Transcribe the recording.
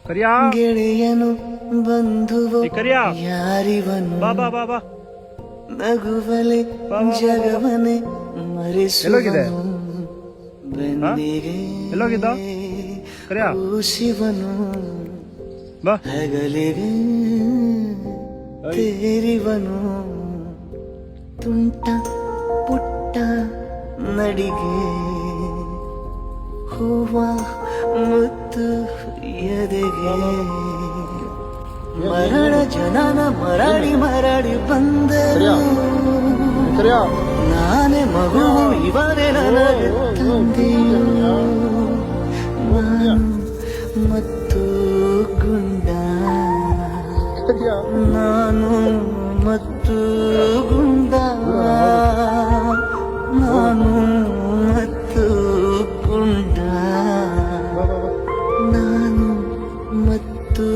ಗೆಳೆಯನು ಬಂಧುವು ಯಾರಿವನು ನಗುವಲೆ ಜಗವನೆ ಮರೆಸುವನು ಬೆನ್ನಿಗೆ ಶಿವನು ಹಗಲಿಗೆ ತೇರಿವನು ತುಂಟ ಪುಟ್ಟ ನಡಿಗೆ ಹೂವ ಮುತ್ತು ಎದೆಗೆ ಮರಣ ಜನನ ಮರಳಿ ಬಂದರು ನಾನೇ ಮಗು ಇವರೇ ನನಗೆ ತಂದೆಯು ನಾನು ಮತ್ತು ಗುಂಡ ನಾನು ಮತ್ತು ಗುಂಡ ನಾನು ಮತ್ತು ಗುಂಡ ನಾನು ಮತ್ತು